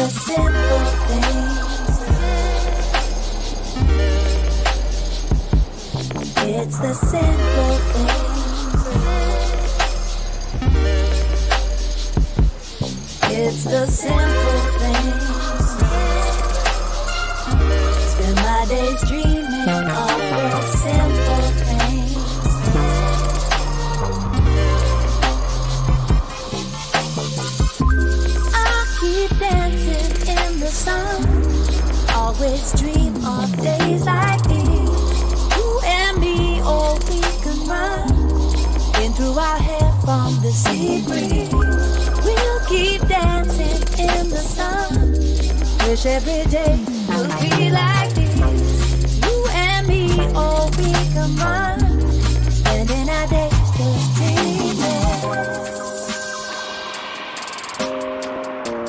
simple things. It's the simple things. It's the simple things. Spend my days dreaming of the simple things. I keep dancing in the sun. Always dream of days like these. You and me, oh, we can run into our hair from the sea breeze. We'll keep dancing in the sun. Wish every day would be like this. You and me, oh, we can run